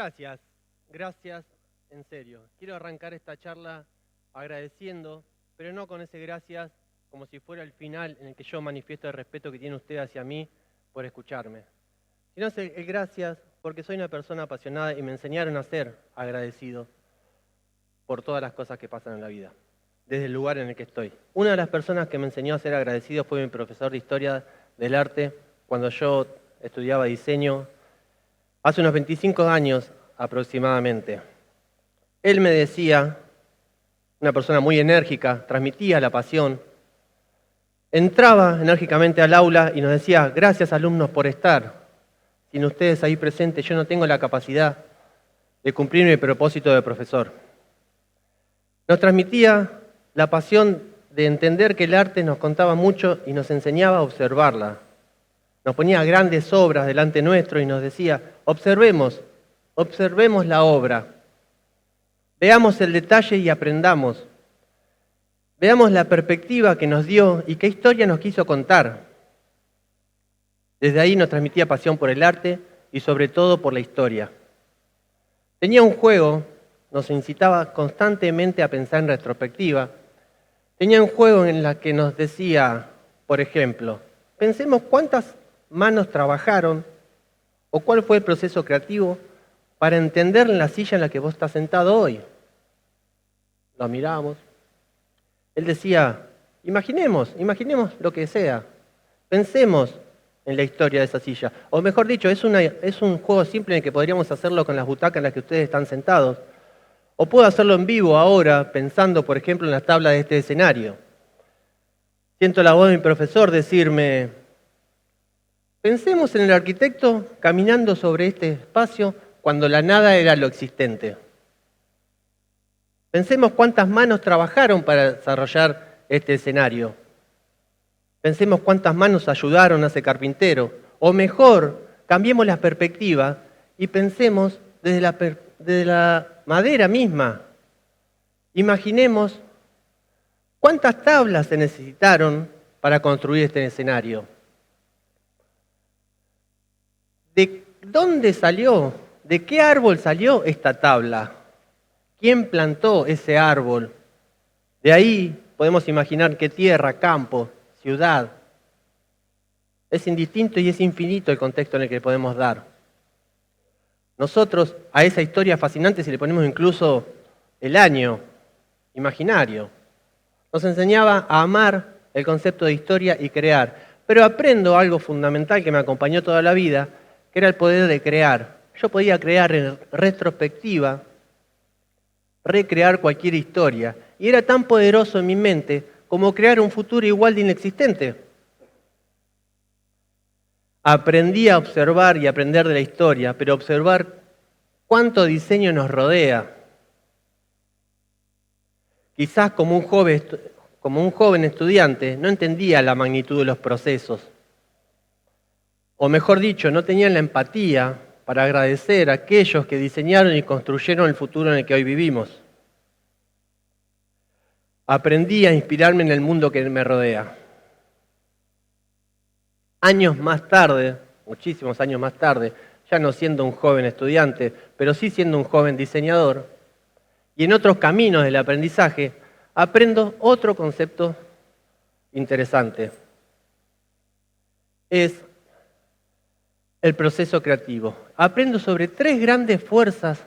Gracias, gracias, en serio. Quiero arrancar esta charla agradeciendo, pero no con ese gracias como si fuera el final en el que yo manifiesto el respeto que tiene usted hacia mí por escucharme, sino el gracias porque soy una persona apasionada y me enseñaron a ser agradecido por todas las cosas que pasan en la vida, desde el lugar en el que estoy. Una de las personas que me enseñó a ser agradecido fue mi profesor de Historia del Arte cuando yo estudiaba diseño, hace unos 25 años aproximadamente. Él me decía, una persona muy enérgica, transmitía la pasión, entraba enérgicamente al aula y nos decía, gracias alumnos por estar. Sin ustedes ahí presentes yo no tengo la capacidad de cumplir mi propósito de profesor. Nos transmitía la pasión de entender que el arte nos contaba mucho y nos enseñaba a observarla. Nos ponía grandes obras delante nuestro y nos decía, observemos la obra, veamos el detalle y aprendamos. Veamos la perspectiva que nos dio y qué historia nos quiso contar. Desde ahí nos transmitía pasión por el arte y sobre todo por la historia. Tenía un juego, nos incitaba constantemente a pensar en retrospectiva. Tenía un juego en el que nos decía, por ejemplo, pensemos cuántas manos trabajaron o cuál fue el proceso creativo para entender la silla en la que vos estás sentado hoy. Lo mirábamos. Él decía, imaginemos lo que sea, pensemos en la historia de esa silla. O mejor dicho, es un juego simple en el que podríamos hacerlo con las butacas en las que ustedes están sentados. O puedo hacerlo en vivo ahora, pensando, por ejemplo, en las tablas de este escenario. Siento la voz de mi profesor decirme, pensemos en el arquitecto caminando sobre este espacio cuando la nada era lo existente. Pensemos cuántas manos trabajaron para desarrollar este escenario. Pensemos cuántas manos ayudaron a ese carpintero. O mejor, cambiemos la perspectiva y pensemos desde la madera misma. Imaginemos cuántas tablas se necesitaron para construir este escenario. ¿De dónde salió? ¿De qué árbol salió esta tabla? ¿Quién plantó ese árbol? De ahí podemos imaginar qué tierra, campo, ciudad. Es indistinto y es infinito el contexto en el que podemos dar. Nosotros a esa historia fascinante si le ponemos incluso el año imaginario. Nos enseñaba a amar el concepto de historia y crear. Pero aprendo algo fundamental que me acompañó toda la vida, que era el poder de crear. Yo podía crear en retrospectiva, recrear cualquier historia. Y era tan poderoso en mi mente como crear un futuro igual de inexistente. Aprendí a observar y aprender de la historia, pero observar cuánto diseño nos rodea. Quizás como un joven estudiante no entendía la magnitud de los procesos. O mejor dicho, no tenía la empatía para agradecer a aquellos que diseñaron y construyeron el futuro en el que hoy vivimos. Aprendí a inspirarme en el mundo que me rodea. Años más tarde, muchísimos años más tarde, ya no siendo un joven estudiante, pero sí siendo un joven diseñador, y en otros caminos del aprendizaje, aprendo otro concepto interesante. Es el proceso creativo. Aprendo sobre tres grandes fuerzas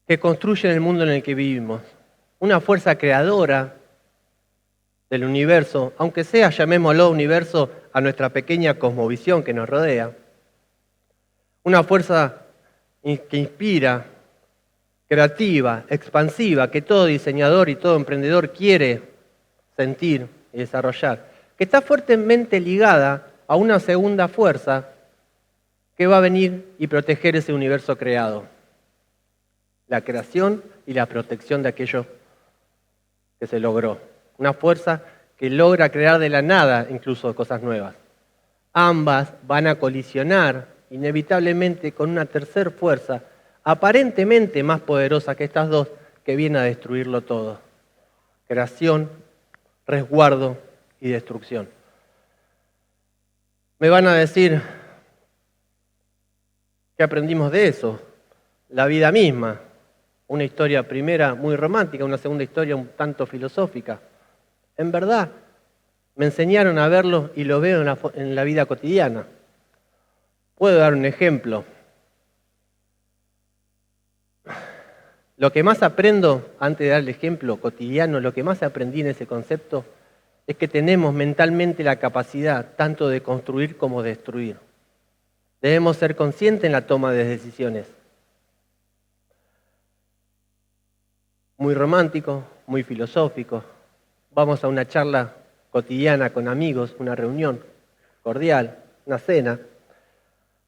que construyen el mundo en el que vivimos. Una fuerza creadora del universo, aunque sea, llamémoslo universo, a nuestra pequeña cosmovisión que nos rodea. Una fuerza que inspira, creativa, expansiva, que todo diseñador y todo emprendedor quiere sentir y desarrollar, que está fuertemente ligada a una segunda fuerza que va a venir y proteger ese universo creado. La creación y la protección de aquello que se logró. Una fuerza que logra crear de la nada incluso cosas nuevas. Ambas van a colisionar inevitablemente con una tercera fuerza, aparentemente más poderosa que estas dos, que viene a destruirlo todo. Creación, resguardo y destrucción. Me van a decir, ¿Qué aprendimos de eso? La vida misma. Una historia primera muy romántica, una segunda historia un tanto filosófica. En verdad, me enseñaron a verlo y lo veo en la vida cotidiana. Puedo dar un ejemplo. Lo que más aprendo, antes de dar el ejemplo cotidiano, lo que más aprendí en ese concepto es que tenemos mentalmente la capacidad tanto de construir como de destruir. Debemos ser conscientes en la toma de decisiones. Muy romántico, muy filosófico. Vamos a una charla cotidiana con amigos, una reunión cordial, una cena.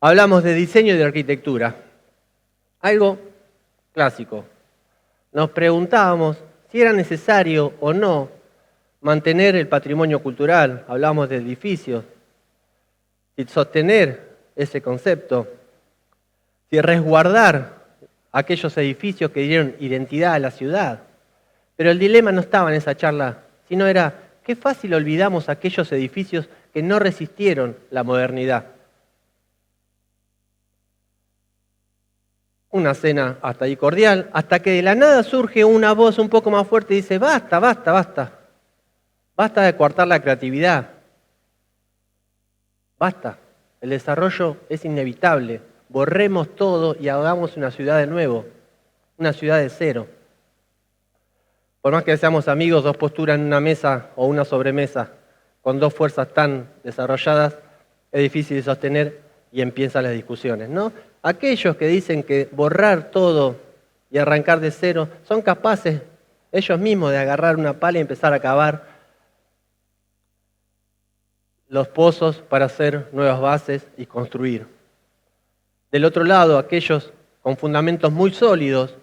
Hablamos de diseño y de arquitectura. Algo clásico. Nos preguntábamos si era necesario o no mantener el patrimonio cultural. Hablamos de edificios. Si sostener ese concepto. Si resguardar aquellos edificios que dieron identidad a la ciudad. Pero el dilema no estaba en esa charla, sino era qué fácil olvidamos aquellos edificios que no resistieron la modernidad. Una cena hasta ahí cordial, hasta que de la nada surge una voz un poco más fuerte y dice, basta, basta, basta. Basta de coartar la creatividad. Basta. El desarrollo es inevitable. Borremos todo y hagamos una ciudad de nuevo, una ciudad de cero. Por más que seamos amigos, dos posturas en una mesa o una sobremesa, con dos fuerzas tan desarrolladas, es difícil de sostener y empiezan las discusiones, ¿no? Aquellos que dicen que borrar todo y arrancar de cero, son capaces ellos mismos de agarrar una pala y empezar a cavar los pozos para hacer nuevas bases y construir. Del otro lado, aquellos con fundamentos muy sólidos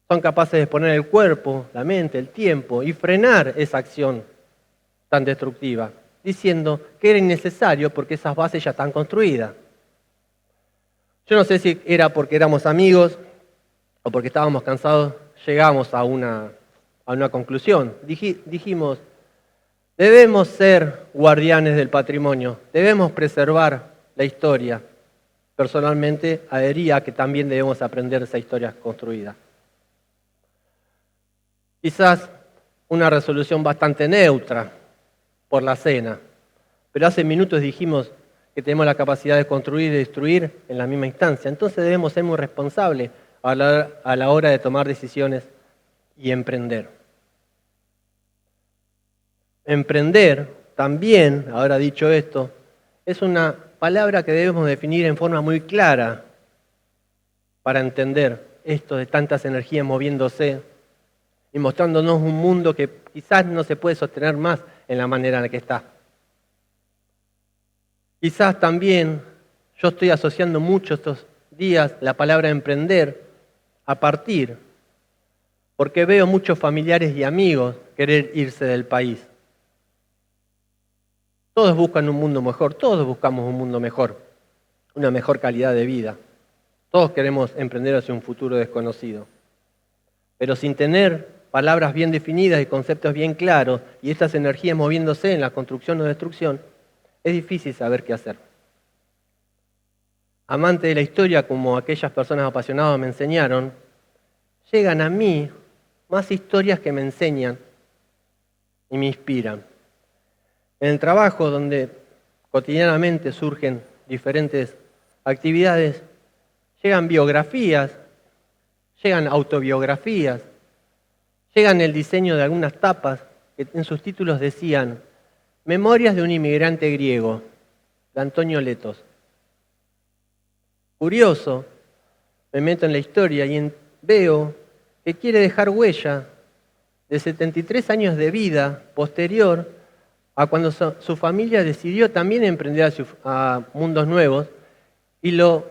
son capaces de poner el cuerpo, la mente, el tiempo y frenar esa acción tan destructiva, diciendo que era innecesario porque esas bases ya están construidas. Yo no sé si era porque éramos amigos o porque estábamos cansados, llegamos a una conclusión. Dijimos, debemos ser guardianes del patrimonio, debemos preservar la historia. Personalmente adhería a que también debemos aprender esa historia construida. Quizás una resolución bastante neutra por la cena, pero hace minutos dijimos que tenemos la capacidad de construir y destruir en la misma instancia. Entonces debemos ser muy responsables a la hora de tomar decisiones y emprender. Emprender también, ahora dicho esto, es una palabra que debemos definir en forma muy clara para entender esto de tantas energías moviéndose y mostrándonos un mundo que quizás no se puede sostener más en la manera en la que está. Quizás también yo estoy asociando mucho estos días la palabra emprender a partir, porque veo muchos familiares y amigos querer irse del país. Todos buscan un mundo mejor, todos buscamos un mundo mejor, una mejor calidad de vida. Todos queremos emprender hacia un futuro desconocido. Pero sin tener palabras bien definidas y conceptos bien claros y estas energías moviéndose en la construcción o destrucción, es difícil saber qué hacer. Amante de la historia, como aquellas personas apasionadas me enseñaron, llegan a mí más historias que me enseñan y me inspiran. En el trabajo, donde cotidianamente surgen diferentes actividades, llegan biografías, llegan autobiografías, llegan el diseño de algunas tapas que en sus títulos decían Memorias de un inmigrante griego, de Antonio Letos. Curioso, me meto en la historia y veo que quiere dejar huella de 73 años de vida posterior a cuando su familia decidió también emprender a mundos nuevos y lo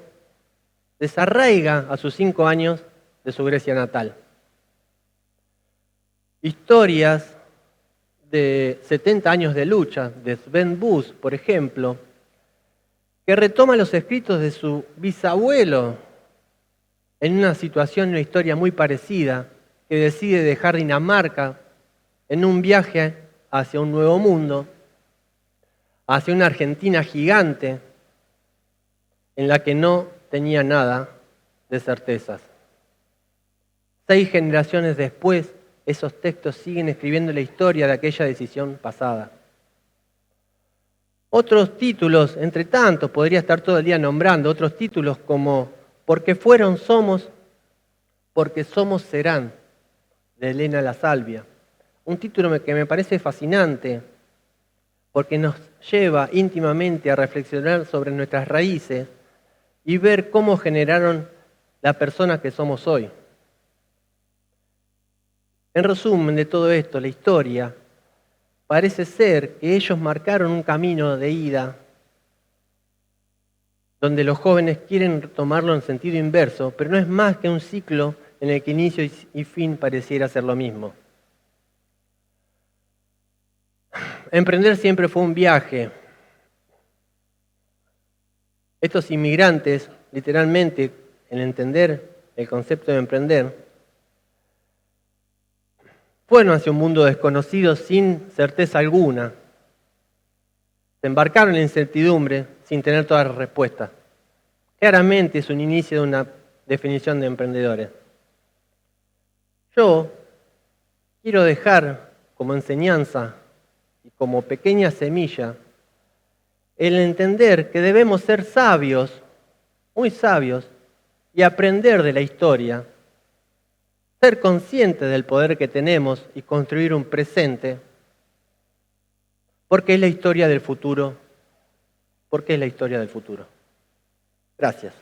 desarraiga a sus 5 años de su Grecia natal. Historias de 70 años de lucha, de Sven Bus, por ejemplo, que retoma los escritos de su bisabuelo en una situación, una historia muy parecida, que decide dejar Dinamarca en un viaje hacia un nuevo mundo, hacia una Argentina gigante, en la que no tenía nada de certezas. 6 generaciones después, esos textos siguen escribiendo la historia de aquella decisión pasada. Otros títulos, entre tantos, podría estar todo el día nombrando, otros títulos como Porque fueron somos, porque somos serán, de Elena La Salvia. Un título que me parece fascinante, porque nos lleva íntimamente a reflexionar sobre nuestras raíces y ver cómo generaron la persona que somos hoy. En resumen de todo esto, la historia parece ser que ellos marcaron un camino de ida donde los jóvenes quieren tomarlo en sentido inverso, pero no es más que un ciclo en el que inicio y fin pareciera ser lo mismo. Emprender siempre fue un viaje. Estos inmigrantes, literalmente, en entender el concepto de emprender, fueron hacia un mundo desconocido sin certeza alguna. Se embarcaron en la incertidumbre sin tener todas las respuestas. Claramente es un inicio de una definición de emprendedores. Yo quiero dejar como enseñanza y como pequeña semilla el entender que debemos ser sabios, muy sabios, y aprender de la historia, ser conscientes del poder que tenemos y construir un presente, porque es la historia del futuro. Porque es la historia del futuro. Gracias.